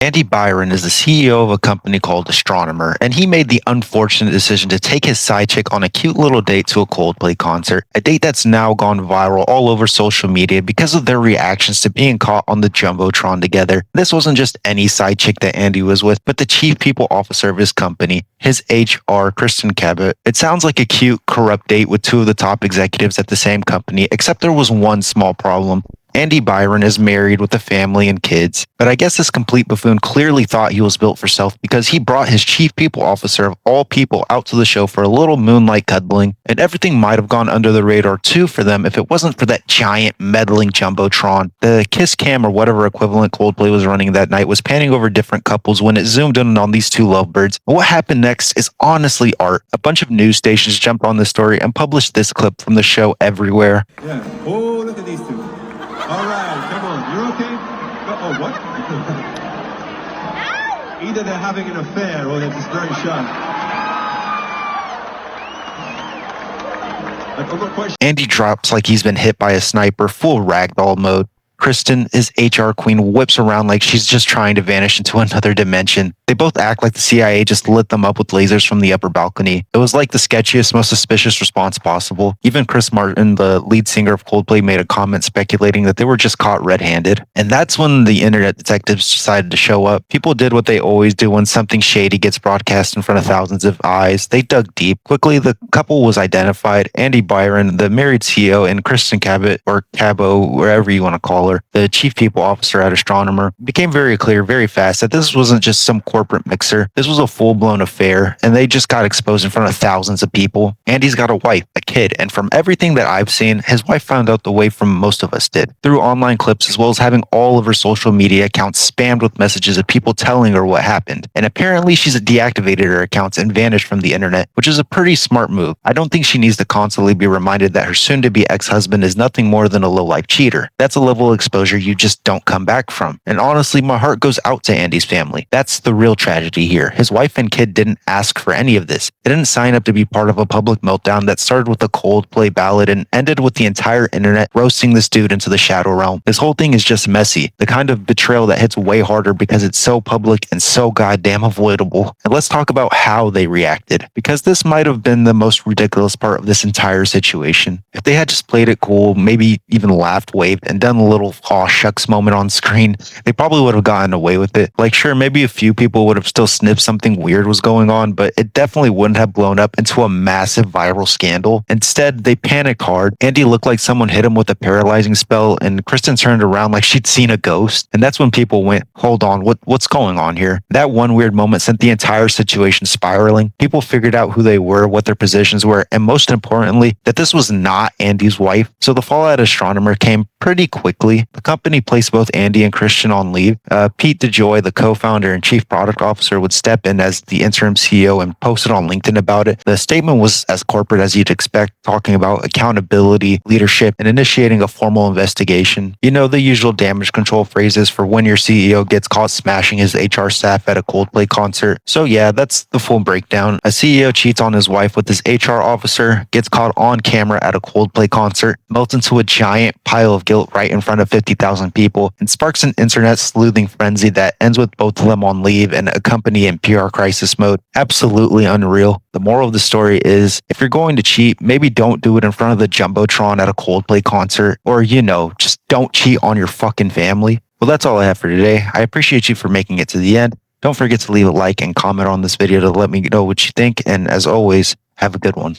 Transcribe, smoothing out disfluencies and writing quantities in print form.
Andy Byron is the CEO of a company called Astronomer, and he made the unfortunate decision to take his side chick on a cute little date to a Coldplay concert, a date that's now gone viral all over social media because of their reactions to being caught on the Jumbotron together. This wasn't just any side chick that Andy was with, but the chief people officer of his company, his HR, Kristen Cabot. It sounds like a cute, corrupt date with two of the top executives at the same company, except there was one small problem. Andy Byron is married with a family and kids, but I guess this complete buffoon clearly thought he was built for self because he brought his chief people officer of all people out to the show for a little moonlight cuddling, and everything might have gone under the radar too for them if it wasn't for that giant meddling Jumbotron. The Kiss Cam or whatever equivalent Coldplay was running that night was panning over different couples when it zoomed in on these two lovebirds. What happened next is honestly art. A bunch of news stations jumped on this story and published this clip from the show everywhere. Yeah. Oh, look at these two. All right, come on. You're okay? Oh, what? Either they're having an affair or they're just very shy. I've got questions. Andy drops like he's been hit by a sniper, full ragdoll mode. Kristen, his HR queen, whips around like she's just trying to vanish into another dimension. They both act like the CIA just lit them up with lasers from the upper balcony. It was like the sketchiest, most suspicious response possible. Even Chris Martin, the lead singer of Coldplay, made a comment speculating that they were just caught red-handed. And that's when the internet detectives decided to show up. People did what they always do when something shady gets broadcast in front of thousands of eyes. They dug deep. Quickly, the couple was identified. Andy Byron, the married CEO, and Kristen Cabot, or Cabo, wherever you want to call her, the chief people officer at Astronomer. It became very clear very fast that this wasn't just some corporate mixer. This was a full-blown affair, and they just got exposed in front of thousands of people. Andy's got a wife, a kid, and from everything that I've seen, his wife found out the way from most of us did, through online clips as well as having all of her social media accounts spammed with messages of people telling her what happened. And apparently she's deactivated her accounts and vanished from the internet, which is a pretty smart move. I don't think she needs to constantly be reminded that her soon-to-be ex-husband is nothing more than a low-life cheater. That's a level of exposure you just don't come back from. And honestly, my heart goes out to Andy's family. That's the real tragedy here. His wife and kid didn't ask for any of this. They didn't sign up to be part of a public meltdown that started with a Coldplay ballad and ended with the entire internet roasting this dude into the shadow realm. This whole thing is just messy. The kind of betrayal that hits way harder because it's so public and so goddamn avoidable. And let's talk about how they reacted, because this might have been the most ridiculous part of this entire situation. If they had just played it cool, maybe even laughed, waved, and done a little aw shucks moment on screen, they probably would have gotten away with it. Like, sure, maybe a few people would have still sniffed something weird was going on, but it definitely wouldn't have blown up into a massive viral scandal. Instead, they panicked hard. Andy looked like someone hit him with a paralyzing spell, and Kristen turned around like she'd seen a ghost. And that's when people went, hold on, what's going on here? That one weird moment sent the entire situation spiraling. People figured out who they were, what their positions were, and most importantly, that this was not Andy's wife. So the fallout Astronomer came pretty quickly. The company placed both Andy and Christian on leave. Pete DeJoy, the co-founder and chief product officer, would step in as the interim CEO and posted on LinkedIn about it. The statement was as corporate as you'd expect, talking about accountability, leadership, and initiating a formal investigation. You know, the usual damage control phrases for when your CEO gets caught smashing his HR staff at a Coldplay concert. So yeah, that's the full breakdown. A CEO cheats on his wife with his HR officer, gets caught on camera at a Coldplay concert, melts into a giant pile of guilt right in front of 50,000 people, and sparks an internet sleuthing frenzy that ends with both of them on leave and a company in PR crisis mode. Absolutely unreal. The moral of the story is, if you're going to cheat, maybe don't do it in front of the Jumbotron at a Coldplay concert, or, you know, just don't cheat on your fucking family. Well, that's all I have for today. I appreciate you for making it to the end. Don't forget to leave a like and comment on this video to let me know what you think, and as always, have a good one.